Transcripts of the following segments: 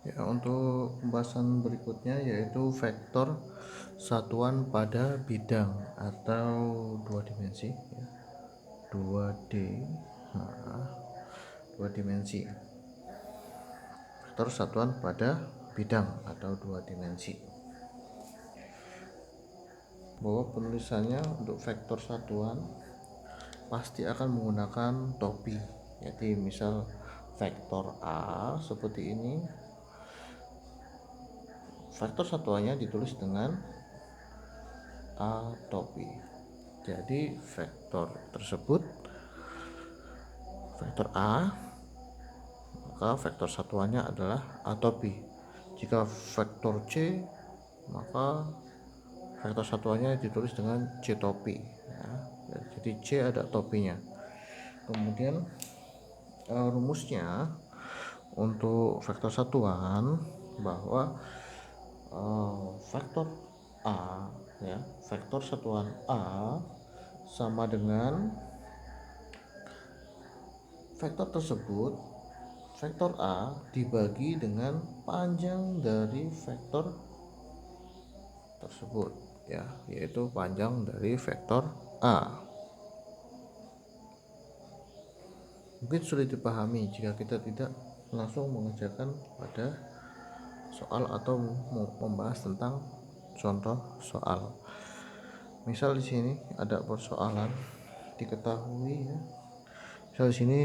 Ya, untuk pembahasan berikutnya yaitu vektor satuan pada bidang atau dua dimensi ya. 2D, nah, dua dimensi. Vektor satuan pada bidang atau dua dimensi. Bahwa penulisannya untuk vektor satuan pasti akan menggunakan topi. Jadi misal vektor A seperti ini, vektor satuannya ditulis dengan A topi. Jadi vektor tersebut vektor A, maka vektor satuannya adalah A topi. Jika vektor C, maka vektor satuannya ditulis dengan C topi ya. Jadi C ada topinya. Kemudian rumusnya untuk vektor satuan bahwa vektor A ya, vektor satuan A sama dengan vektor tersebut, vektor A dibagi dengan panjang dari vektor tersebut ya, yaitu panjang dari vektor A. Mungkin sulit dipahami jika kita tidak langsung mengerjakan pada soal atau membahas tentang contoh soal. Misal di sini ada persoalan diketahui ya. Misal di sini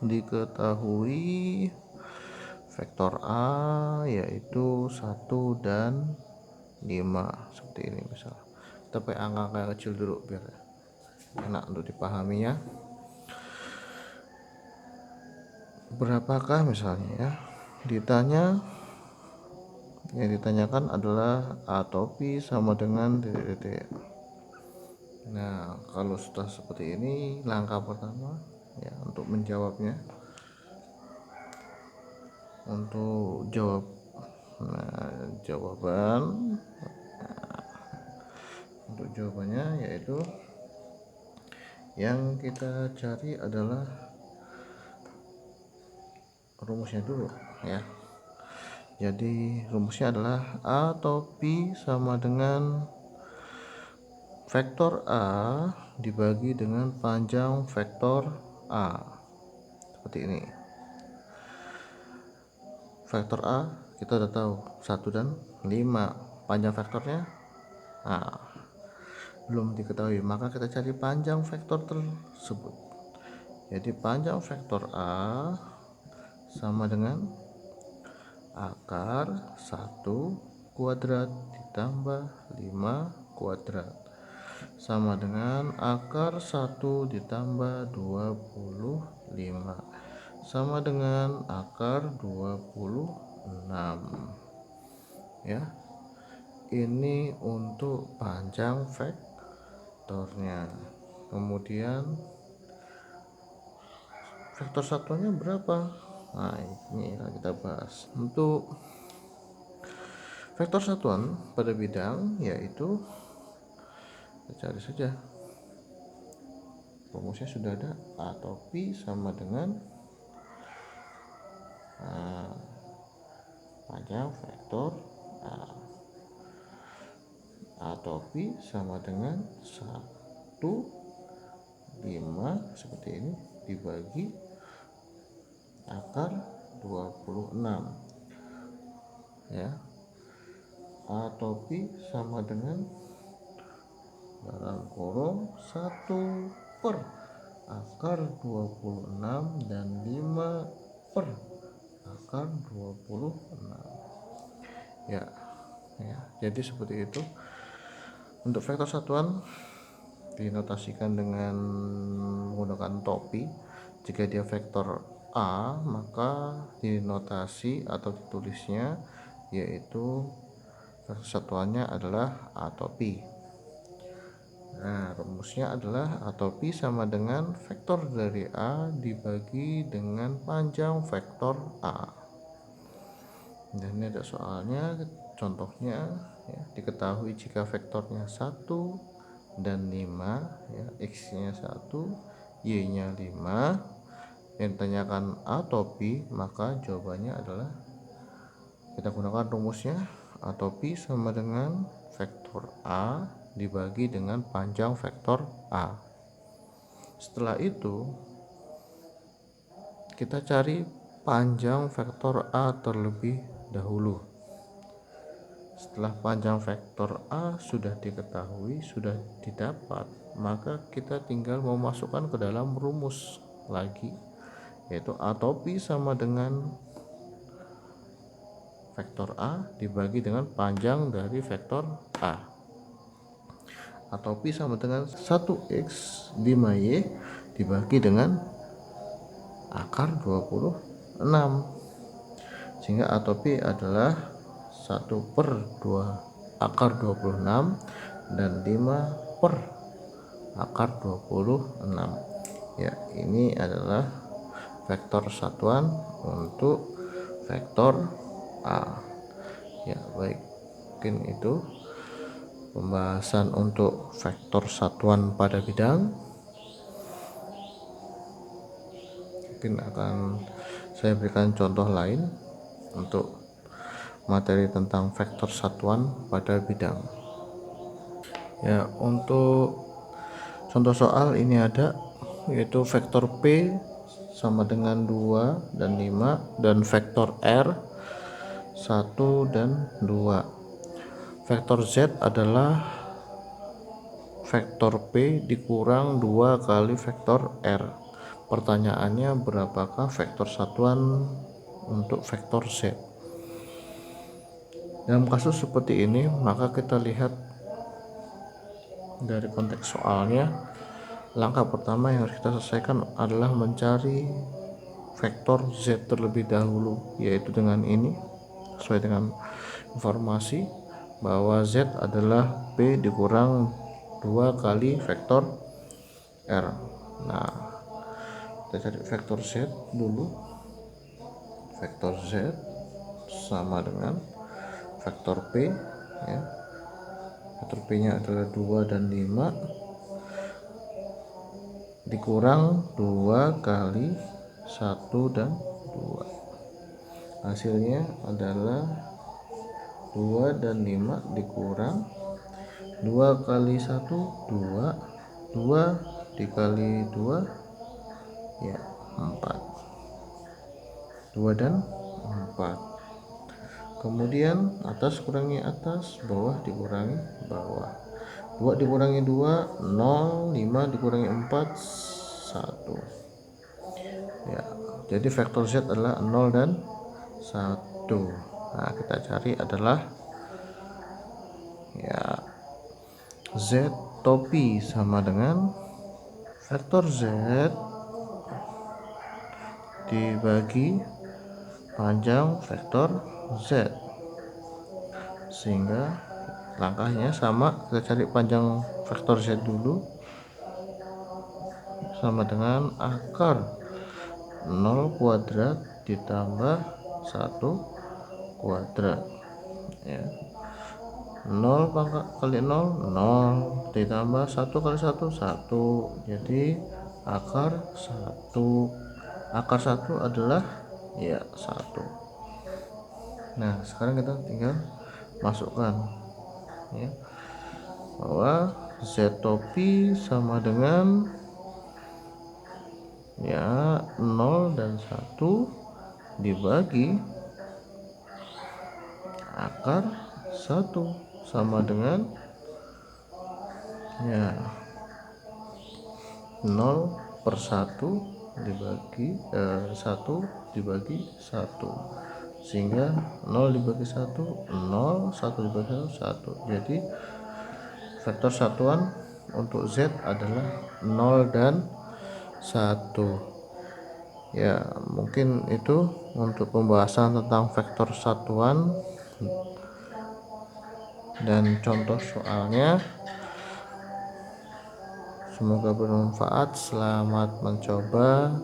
diketahui vektor A yaitu 1 dan 5 seperti ini. Misal kita pakai angka yang kecil dulu biar enak untuk dipahaminya. Berapakah misalnya ya, yang ditanyakan adalah A topi sama dengan titik-titik. Nah, kalau sudah seperti ini, langkah pertama ya untuk menjawabnya, untuk jawab untuk jawabannya yaitu yang kita cari adalah rumusnya dulu ya. Jadi rumusnya adalah A topi sama dengan vektor A dibagi dengan panjang vektor A seperti ini. Vektor A kita udah tahu 1 dan 5, panjang vektornya belum diketahui, maka kita cari panjang vektor tersebut. Jadi panjang vektor A sama dengan akar 1 kuadrat ditambah 5 kuadrat sama dengan akar 1 ditambah 25 sama dengan akar 26 ya. Ini untuk panjang vektornya. Kemudian vektor satuannya berapa? Nah, ini yang kita bahas. Untuk vektor satuan pada bidang yaitu kita cari saja, rumusnya sudah ada, A topi sama dengan panjang vektor A topi sama dengan 1 5 seperti ini dibagi akar 26 ya. A topi sama dengan dalam kurung 1 per akar 26 dan 5 per akar 26 ya. Jadi seperti itu. Untuk vektor satuan dinotasikan dengan menggunakan topi. Jika dia vektor A, maka dinotasi atau ditulisnya yaitu vektor satuannya adalah A topi. Nah, rumusnya adalah A topi sama dengan vektor dari A dibagi dengan panjang vektor A. Dan ini ada soalnya, contohnya ya, diketahui jika vektornya 1 dan 5 ya, x nya 1, y nya 5, yang ditanyakan A atau B, maka jawabannya adalah kita gunakan rumusnya. A atau B sama dengan vektor A dibagi dengan panjang vektor A. Setelah itu kita cari panjang vektor A terlebih dahulu. Setelah panjang vektor A sudah diketahui, sudah didapat, maka kita tinggal memasukkan ke dalam rumus lagi, yaitu A atau B sama dengan vektor A dibagi dengan panjang dari vektor A, atau Pi sama dengan 1x 5y dibagi dengan akar 26, sehingga A atau Pi adalah 1/2 akar 26 dan 5 per akar 26. Ya, ini adalah vektor satuan untuk vektor A. Ya, baik, mungkin itu pembahasan untuk vektor satuan pada bidang. Mungkin akan saya berikan contoh lain untuk materi tentang vektor satuan pada bidang. Ya, untuk contoh soal ini ada, yaitu vektor P sama dengan 2 dan 5 dan vektor R 1 dan 2. Vektor Z adalah vektor P dikurang 2 kali vektor R. Pertanyaannya, berapakah vektor satuan untuk vektor Z? Dalam kasus seperti ini, maka kita lihat dari konteks soalnya. Langkah pertama yang harus kita selesaikan adalah mencari vektor Z terlebih dahulu, yaitu dengan ini, sesuai dengan informasi bahwa Z adalah P dikurang 2 kali vektor R. Nah, kita cari vektor Z dulu. Vektor Z sama dengan vektor P, ya. Vektor P nya adalah 2 dan 5 dikurang 2 kali 1 dan 2. Hasilnya adalah 2 dan 5 dikurang 2 kali 1 2, 2 dikali 2 ya 4, 2 dan 4. Kemudian atas kurangi atas, bawah dikurangi bawah. 2 dikurangi 2 0, 5 dikurangi 4 1. Ya, jadi vektor Z adalah 0 dan 1. Nah, kita cari adalah ya Z topi sama dengan vektor Z dibagi panjang vektor Z, sehingga langkahnya sama. Kita cari panjang vektor Z dulu, sama dengan akar 0 kuadrat ditambah 1 kuadrat, ya. 0 kali 0 0 ditambah 1 kali 1 1, jadi akar 1. Akar 1 adalah ya 1. Nah, sekarang kita tinggal masukkan, ya, bahwa Z topi sama dengan ya 0 dan 1 dibagi akar 1 sama dengan ya 0 per 1 dibagi 1 dibagi 1, sehingga 0 dibagi 1 0, 1 dibagi 1 1. Jadi vektor satuan untuk Z adalah 0 dan 1. Ya, mungkin itu untuk pembahasan tentang vektor satuan dan contoh soalnya. Semoga bermanfaat. Selamat mencoba.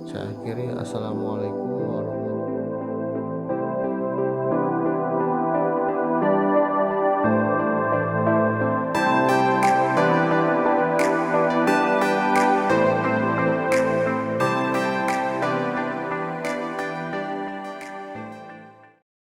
Saya akhiri. Assalamualaikum warahmatullahi wabarakatuh.